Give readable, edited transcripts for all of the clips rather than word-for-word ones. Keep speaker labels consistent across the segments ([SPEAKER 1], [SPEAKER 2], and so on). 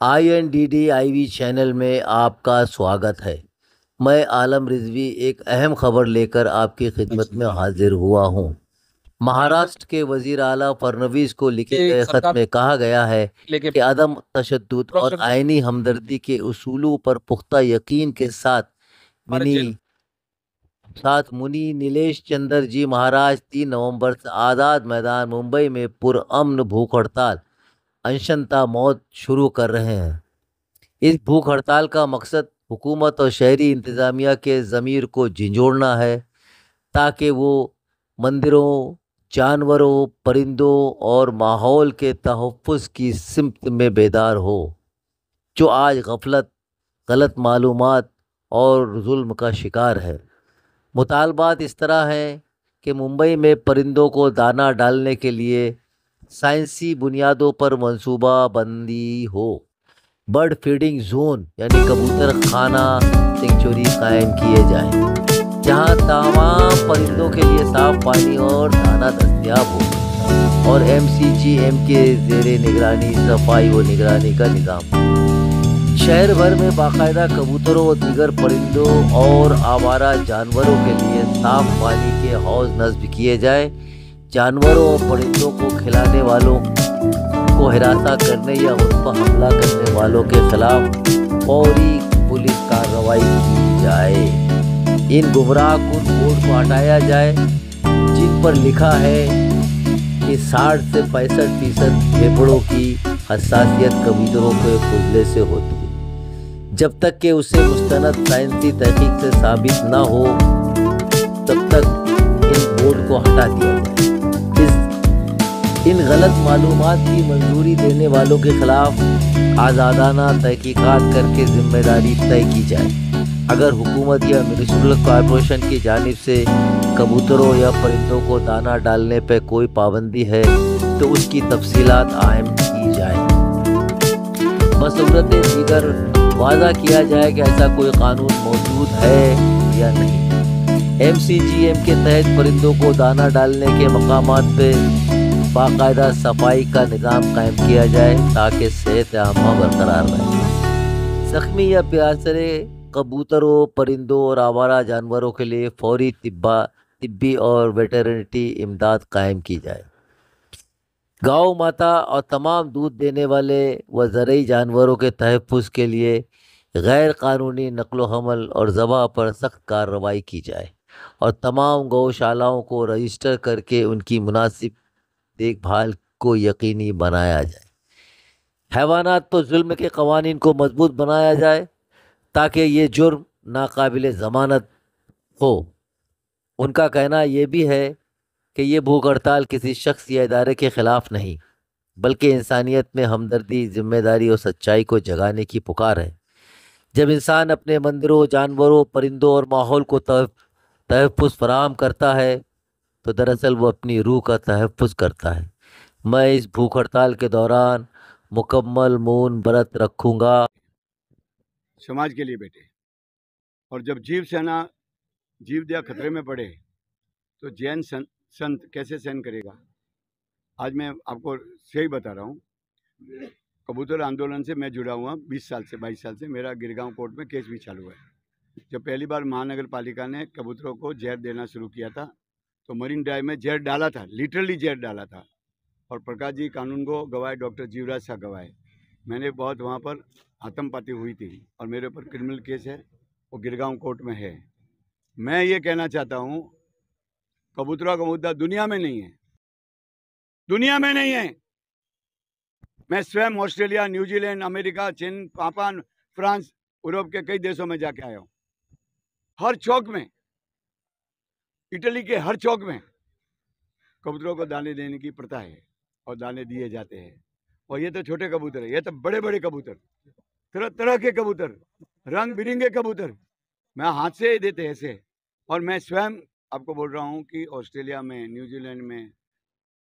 [SPEAKER 1] INDDIV channel में आपका स्वागत है। मैं आलम रिजवी एक अहम खबर लेकर आपकी खिदमत में हाजिर हुआ हूँ। महाराष्ट्र के वजीर आला फडणवीस को लिखे गए खत में कहा गया है कि अदम तशद्दुद और आईनी हमदर्दी के उसूलों पर पुख्ता यकीन के साथ मुनि नीलेश चंद्र जी महाराज 3 नवंबर से आज़ाद मैदान मुंबई में पुरअमन भूख हड़ताल अनशनता मौत शुरू कर रहे हैं। इस भूख हड़ताल का मकसद हुकूमत और शहरी इंतज़ामिया के ज़मीर को झंझोड़ना है ताकि वो मंदिरों, जानवरों, परिंदों और माहौल के तहफ़्फ़ुज़ की सिमत में बेदार हो, जो आज गफलत, गलत मालूमात और जुल्म का शिकार है। मुतालबात इस तरह हैं कि मुंबई में परिंदों को दाना डालने के लिए साइंसी बुनियादों पर मंसूबा बंदी हो, बर्ड फीडिंग जोन यानी कबूतर खाना सेंचुरी कायम किए जाएं, जहां तमाम परिंदों के लिए साफ पानी और दाना दस्तयाब हो, और MCGM के ज़ेरे निगरानी सफाई व निगरानी का निज़ाम। शहर भर में बाकायदा कबूतरों और दीगर परिंदों और आवारा जानवरों के लिए साफ पानी के हौज नस्ब किए जाए। जानवरों और परिंदों को खिलाने वालों को हिरासत करने या उन पर हमला करने वालों के खिलाफ फौरी पुलिस कार्रवाई की जाए। इन गुमराह कुन बोर्ड को हटाया जाए जिन पर लिखा है कि 60 से 65% फेफड़ों की हसासियत कबूतरों के खुजले से होती है। जब तक कि उसे मुस्तनद साइंसी तहकीक से साबित न हो, तब तक इन बोर्ड को हटा दिया जाए। इन गलत मालूमात की मंजूरी देने वालों के खिलाफ आज़ादाना तहकीकात करके जिम्मेदारी तय की जाए। अगर हुकूमत या म्युनिसिपल कॉरपोरेशन की जानिब से कबूतरों या परिंदों को दाना डालने पर कोई पाबंदी है तो उसकी तफसीलात आयम की जाए। बसूरत दीगर वादा किया जाए कि ऐसा कोई कानून मौजूद है या नहीं। MCGM के तहत परिंदों को दाना डालने के मकामात पे बाकायदा सफाई का निज़ाम कायम किया जाए ताकि सेहत आमा बरकरार रहे। ज़ख्मी या प्यासे कबूतरों, परिंदों और आवारा जानवरों के लिए फौरी तिब्बी और वेटरनिटी इमदाद कायम की जाए। गौ माता और तमाम दूध देने वाले व ज़रई जानवरों के तहफ़्फ़ुज़ के लिए गैर कानूनी नक्लो हमल और ज़बह पर सख्त कार्रवाई की जाए और तमाम गौशालाओं को रजिस्टर करके उनकी मुनासिब देखभाल को यकीनी बनाया जाए। हैवानात पर जुल्म के कवानीन को मजबूत बनाया जाए ताकि ये जुर्म नाकाबिले ज़मानत हो। उनका कहना ये भी है कि ये भूख हड़ताल किसी शख्स या इदारे के ख़िलाफ़ नहीं, बल्कि इंसानियत में हमदर्दी, जिम्मेदारी और सच्चाई को जगाने की पुकार है। जब इंसान अपने मंदिरों, जानवरों, परिंदों और माहौल को तहफ़्फ़ुज़ फराहम करता है तो दरअसल वो अपनी रूह का तहफ़्फ़ुज़ करता है। मैं इस भूख हड़ताल के दौरान मुकम्मल मौन व्रत रखूँगा।
[SPEAKER 2] समाज के लिए बैठे, और जब जीव दया खतरे में पड़े तो जैन संत कैसे सहन करेगा। आज मैं आपको सही बता रहा हूँ, कबूतर आंदोलन से मैं जुड़ा हुआ 22 साल से। मेरा गिरगांव कोर्ट में केस भी चालू है। जब पहली बार महानगर पालिका ने कबूतरों को जहर देना शुरू किया था तो मरीन ड्राइव में जहर डाला था, लिटरली जहर डाला था, और प्रकाश जी कानून को गवाए, डॉक्टर जीवराज शाह गवाए। मैंने बहुत वहाँ पर आतंकपाती हुई थी और मेरे ऊपर क्रिमिनल केस है, वो गिरगांव कोर्ट में है। मैं ये कहना चाहता हूँ, कबूतरों का मुद्दा दुनिया में नहीं है, दुनिया में नहीं है। मैं स्वयं ऑस्ट्रेलिया, न्यूजीलैंड, अमेरिका, चीन, जापान, फ्रांस, यूरोप के कई देशों में जाके आया हूँ। हर चौक में, इटली के हर चौक में कबूतरों को दाने देने की प्रथा है और दाने दिए जाते हैं। और ये तो छोटे कबूतर है, ये तो बड़े बड़े कबूतर, तरह तरह के कबूतर, रंग बिरंगे कबूतर मैं हाथ से देते ऐसे। और मैं स्वयं आपको बोल रहा हूँ कि ऑस्ट्रेलिया में, न्यूजीलैंड में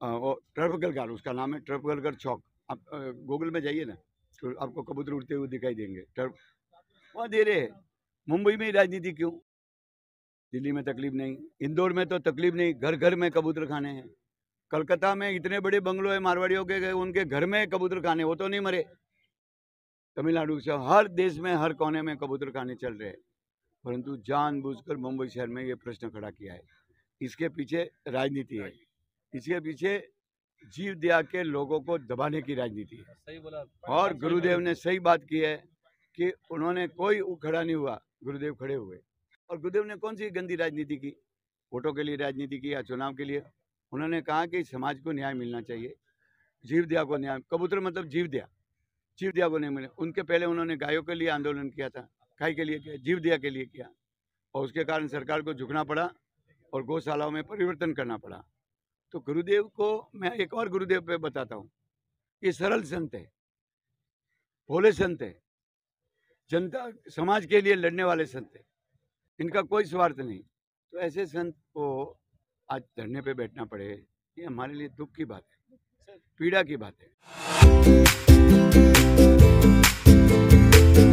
[SPEAKER 2] ट्रफगलगर, उसका नाम है ट्रफगलगर चौक, आप गूगल में जाइए ना तो आपको कबूतर उड़ते हुए दिखाई देंगे। वहाँ दे रहे हैं। मुंबई में राजनीति क्यों? दिल्ली में तकलीफ नहीं, इंदौर में तो तकलीफ नहीं, घर घर में कबूतर खाने हैं। कलकत्ता में इतने बड़े बंगलों है मारवाड़ियों के, उनके घर में कबूतर खाने, वो तो नहीं मरे। तमिलनाडु से हर देश में हर कोने में कबूतर खाने चल रहे हैं, परंतु जानबूझकर मुंबई शहर में ये प्रश्न खड़ा किया है। इसके पीछे राजनीति है, इसके पीछे जीव दया के लोगों को दबाने की राजनीति है।
[SPEAKER 3] सही बोला।
[SPEAKER 2] और गुरुदेव ने सही बात की है कि उन्होंने कोई खड़ा नहीं हुआ, गुरुदेव खड़े हुए। और गुरुदेव ने कौन सी गंदी राजनीति की, वोटों के लिए राजनीति की या चुनाव के लिए? उन्होंने कहा कि समाज को न्याय मिलना चाहिए, जीव दया को न्याय, कबूतर मतलब जीव दया, जीव दया को नहीं मिले। उनके पहले उन्होंने गायों के लिए आंदोलन किया था, गाय के लिए किया, जीव दया के लिए किया, और उसके कारण सरकार को झुकना पड़ा और गौशालाओं में परिवर्तन करना पड़ा। तो गुरुदेव को मैं एक और गुरुदेव पे बताता हूँ, ये सरल संत है, भोले संत है, जनता समाज के लिए लड़ने वाले संत है, इनका कोई स्वार्थ नहीं। तो ऐसे संत को आज धरने पे बैठना पड़े, ये हमारे लिए दुख की बात है, पीड़ा की बात है।